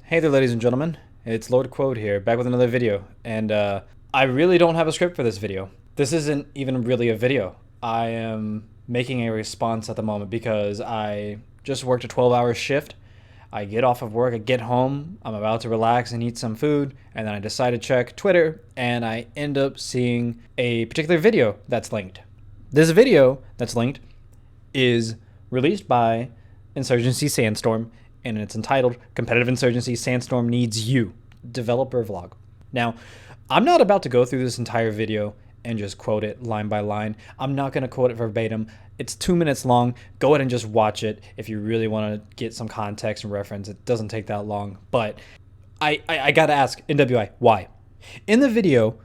Hey there, ladies and gentlemen. It's Lord Quode here, back with another video. And I really don't have a script for this video. This isn't even really a video. I am making a response at the moment because I just worked a 12-hour shift. I get off of work, I get home, I'm about to relax and eat some food, and then I decide to check Twitter, and I end up seeing a particular video that's linked. This video that's linked is released by Insurgency Sandstorm, and it's entitled Competitive Insurgency Sandstorm Needs You, developer vlog. Now, I'm not about to go through this entire video and just quote it line by line. I'm not going to quote it verbatim. It's 2 minutes long. Go ahead and just watch it if you really want to get some context and reference. It doesn't take that long. But I got to ask NWI, why? In the video,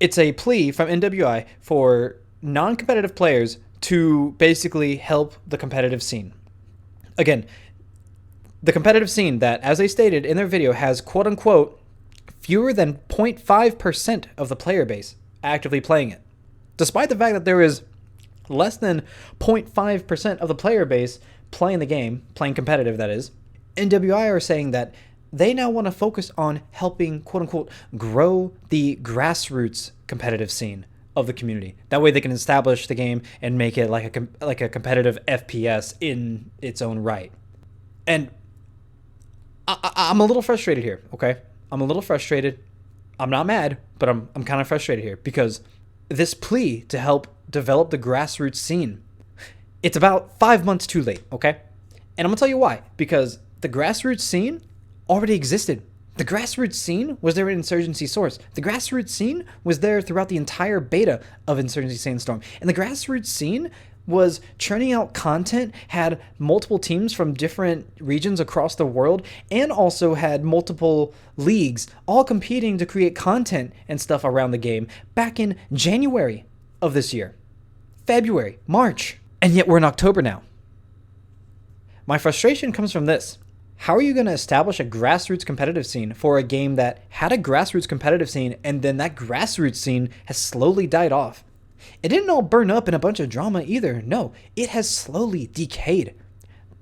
it's a plea from NWI for non-competitive players to basically help the competitive scene. Again, the competitive scene that, as they stated in their video, has quote-unquote fewer than 0.5% of the player base actively playing it. Despite the fact that there is less than 0.5% of the player base playing the game, playing competitive that is, NWI are saying that they now want to focus on helping quote-unquote grow the grassroots competitive scene of the community. That way they can establish the game and make it like a competitive FPS in its own right. And I'm a little frustrated here, okay? I'm a little frustrated. I'm not mad, but I'm kind of frustrated here because this plea to help develop the grassroots scene, it's about 5 months too late, okay? And I'm gonna tell you why. Because the grassroots scene already existed. The grassroots scene was there in Insurgency Source. The grassroots scene was there throughout the entire beta of Insurgency Sandstorm. And the grassroots scene was churning out content, had multiple teams from different regions across the world, and also had multiple leagues all competing to create content and stuff around the game back in January of this year, February, March, and yet we're in October now. My frustration comes from this. How are you going to establish a grassroots competitive scene for a game that had a grassroots competitive scene and then that grassroots scene has slowly died off? It didn't all burn up in a bunch of drama either. No, it has slowly decayed.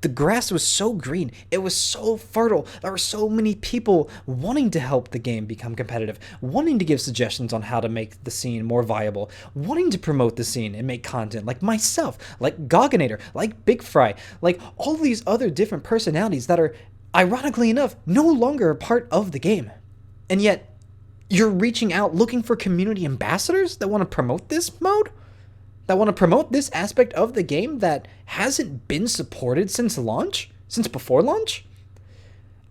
The grass was so green. It was so fertile. There were so many people wanting to help the game become competitive, wanting to give suggestions on how to make the scene more viable, wanting to promote the scene and make content like myself, like Goggenator, like Big Fry, like all these other different personalities that are, ironically enough, no longer a part of the game. And yet, you're reaching out looking for community ambassadors that want to promote this mode? That want to promote this aspect of the game that hasn't been supported since launch? Since before launch?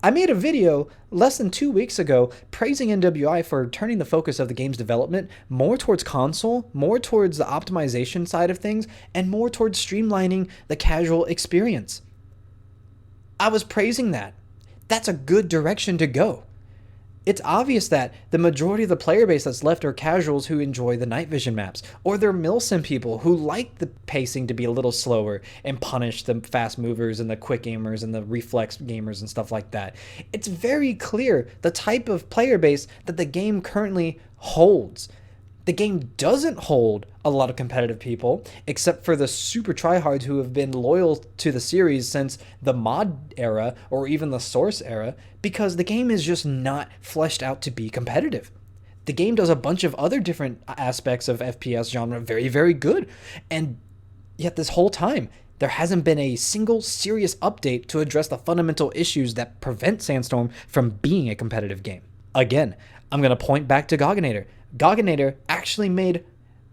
I made a video less than 2 weeks ago praising NWI for turning the focus of the game's development more towards console, more towards the optimization side of things, and more towards streamlining the casual experience. I was praising that. That's a good direction to go. It's obvious that the majority of the player base that's left are casuals who enjoy the night vision maps, or they're milsim people who like the pacing to be a little slower and punish the fast movers and the quick gamers and the reflex gamers and stuff like that. It's very clear the type of player base that the game currently holds. The game doesn't hold a lot of competitive people, except for the super tryhards who have been loyal to the series since the mod era or even the source era, because the game is just not fleshed out to be competitive. The game does a bunch of other different aspects of FPS genre very, very good, and yet this whole time, there hasn't been a single serious update to address the fundamental issues that prevent Sandstorm from being a competitive game. Again, I'm going to point back to Goggenator. Goggenator actually made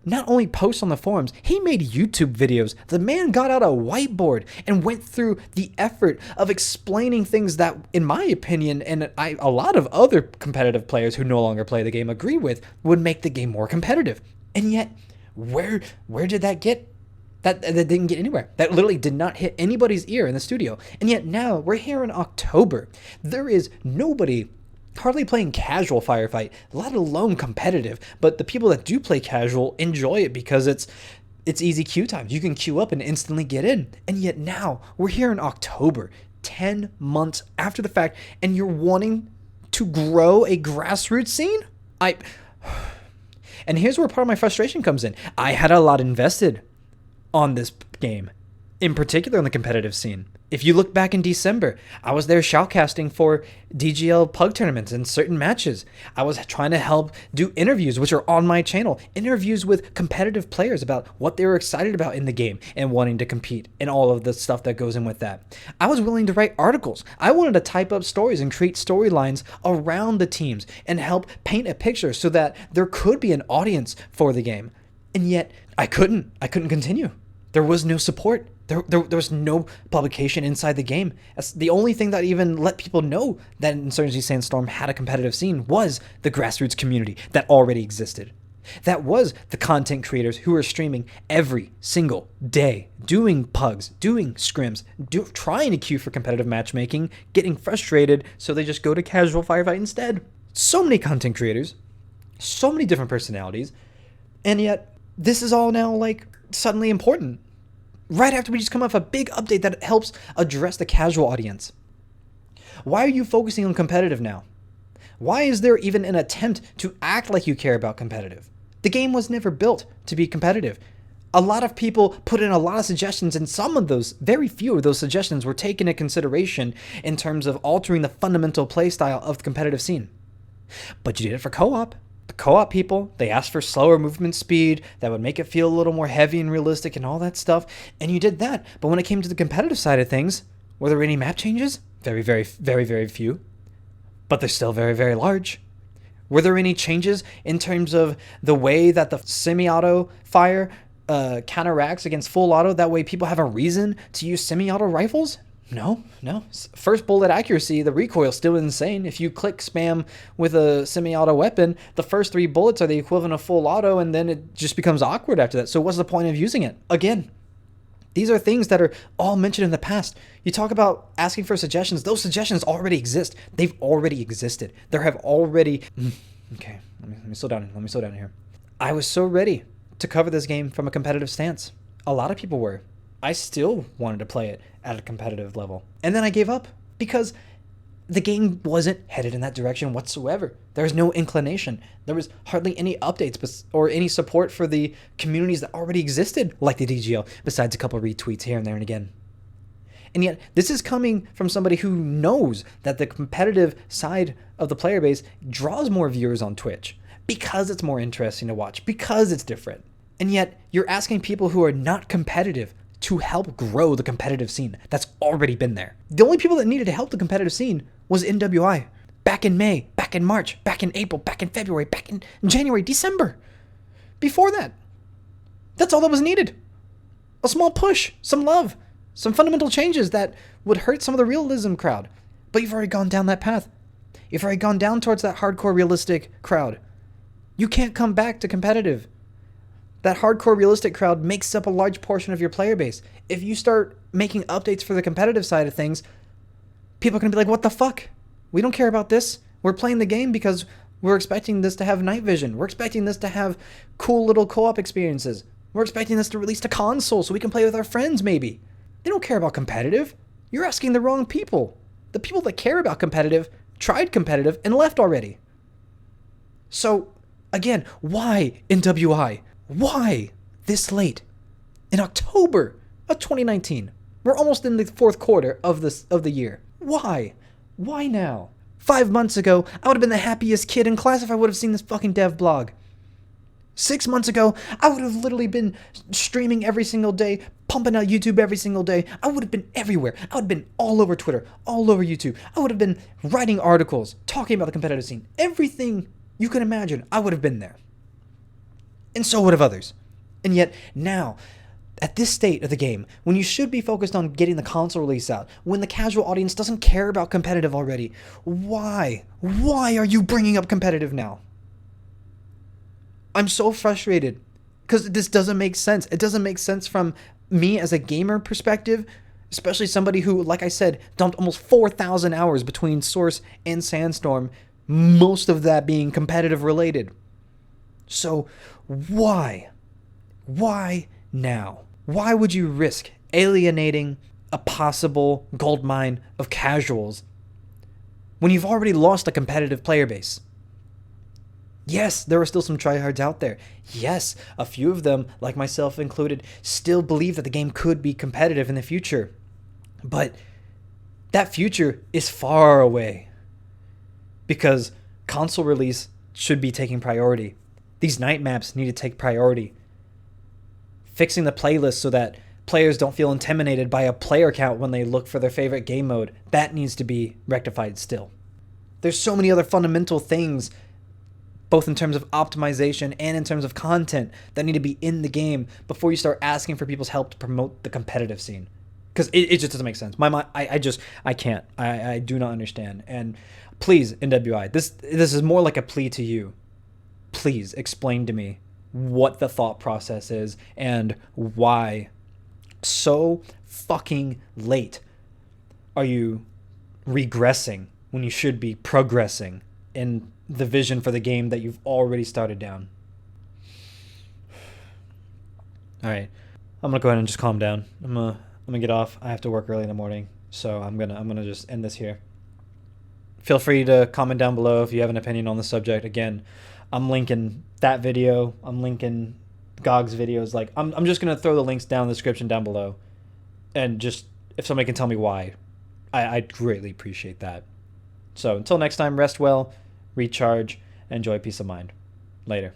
not only posts on the forums, he made YouTube videos. The man got out a whiteboard and went through the effort of explaining things that, in my opinion, and a lot of other competitive players who no longer play the game agree with, would make the game more competitive. And yet, where did that get? That didn't get anywhere. That literally did not hit anybody's ear in the studio. And yet now, we're here in October. There is nobody hardly playing casual firefight, let alone competitive, but the people that do play casual enjoy it because it's easy queue times. You can queue up and instantly get in. And yet now, we're here in October, 10 months after the fact, and you're wanting to grow a grassroots scene? And here's where part of my frustration comes in. I had a lot invested on this game. in particular on the competitive scene. If you look back in December, I was there shoutcasting for DGL pug tournaments and certain matches. I was trying to help do interviews, which are on my channel, interviews with competitive players about what they were excited about in the game and wanting to compete and all of the stuff that goes in with that. I was willing to write articles. I wanted to type up stories and create storylines around the teams and help paint a picture so that there could be an audience for the game. And yet I couldn't continue. There was no support. There was no publication inside the game. That's the only thing that even let people know that Insurgency Sandstorm had a competitive scene was the grassroots community that already existed. That was the content creators who were streaming every single day, doing pugs, doing scrims, trying to queue for competitive matchmaking, getting frustrated, so they just go to casual firefight instead. So many content creators, so many different personalities, and yet this is all now like suddenly important. Right after we just come off a big update that helps address the casual audience. Why are you focusing on competitive now? Why is there even an attempt to act like you care about competitive? The game was never built to be competitive. A lot of people put in a lot of suggestions, and some of those, very few of those suggestions were taken into consideration in terms of altering the fundamental playstyle of the competitive scene. But you did it for co-op. The co-op people, they asked for slower movement speed that would make it feel a little more heavy and realistic and all that stuff, and you did that. But when it came to the competitive side of things, were there any map changes? Very, very, very, very few. But they're still very, very large. Were there any changes in terms of the way that the semi-auto fire counteracts against full auto? That way people have a reason to use semi-auto rifles? No. First bullet accuracy, the recoil is still insane. If you click spam with a semi-auto weapon, the first 3 bullets are the equivalent of full auto, and then it just becomes awkward after that. So what's the point of using it? Again, these are things that are all mentioned in the past. You talk about asking for suggestions. Those suggestions already exist. They've already existed. There have already... Okay, let me slow down. Let me slow down here. I was so ready to cover this game from a competitive stance. A lot of people were. I still wanted to play it at a competitive level. And then I gave up because the game wasn't headed in that direction whatsoever. There was no inclination. There was hardly any updates or any support for the communities that already existed, like the DGL, besides a couple retweets here and there and again. And yet, this is coming from somebody who knows that the competitive side of the player base draws more viewers on Twitch because it's more interesting to watch, because it's different. And yet, you're asking people who are not competitive to help grow the competitive scene that's already been there. The only people that needed to help the competitive scene was NWI. Back in May, back in March, back in April, back in February, back in January, December. Before that, that's all that was needed. A small push, some love, some fundamental changes that would hurt some of the realism crowd. But you've already gone down that path. You've already gone down towards that hardcore realistic crowd. You can't come back to competitive. That hardcore realistic crowd makes up a large portion of your player base. If you start making updates for the competitive side of things, people are going to be like, what the fuck? We don't care about this. We're playing the game because we're expecting this to have night vision. We're expecting this to have cool little co-op experiences. We're expecting this to release to console so we can play with our friends maybe. They don't care about competitive. You're asking the wrong people. The people that care about competitive tried competitive and left already. So, again, why NWI? Why this late? In October of 2019. We're almost in the 4th quarter of the year. Why? Why now? 5 months ago, I would have been the happiest kid in class if I would have seen this fucking dev blog. 6 months ago, I would have literally been streaming every single day, pumping out YouTube every single day. I would have been everywhere. I would have been all over Twitter, all over YouTube. I would have been writing articles, talking about the competitive scene. Everything you can imagine, I would have been there. And so would have others. And yet, now, at this state of the game, when you should be focused on getting the console release out, when the casual audience doesn't care about competitive already, why? Why are you bringing up competitive now? I'm so frustrated because this doesn't make sense. It doesn't make sense from me as a gamer perspective, especially somebody who, like I said, dumped almost 4,000 hours between Source and Sandstorm, most of that being competitive related. So why? Why now? Why would you risk alienating a possible goldmine of casuals when you've already lost a competitive player base? Yes, there are still some tryhards out there. Yes, a few of them, like myself included, still believe that the game could be competitive in the future. But that future is far away because console release should be taking priority. These night maps need to take priority. Fixing the playlist so that players don't feel intimidated by a player count when they look for their favorite game mode, that needs to be rectified still. There's so many other fundamental things, both in terms of optimization and in terms of content, that need to be in the game before you start asking for people's help to promote the competitive scene. Because it just doesn't make sense. My mind, I can't. I do not understand. And please, NWI, this is more like a plea to you. Please explain to me what the thought process is and why so fucking late are you regressing when you should be progressing in the vision for the game that you've already started down. All right, I'm gonna go ahead and just calm down. I'm gonna get off. I have to work early in the morning, so I'm gonna just end this here. Feel free to comment down below if you have an opinion on the subject. Again, I'm linking that video. I'm linking Gog's videos. Like, I'm just gonna throw the links down in the description down below, and just if somebody can tell me why, I'd greatly appreciate that. So until next time, rest well, recharge, and enjoy peace of mind. Later.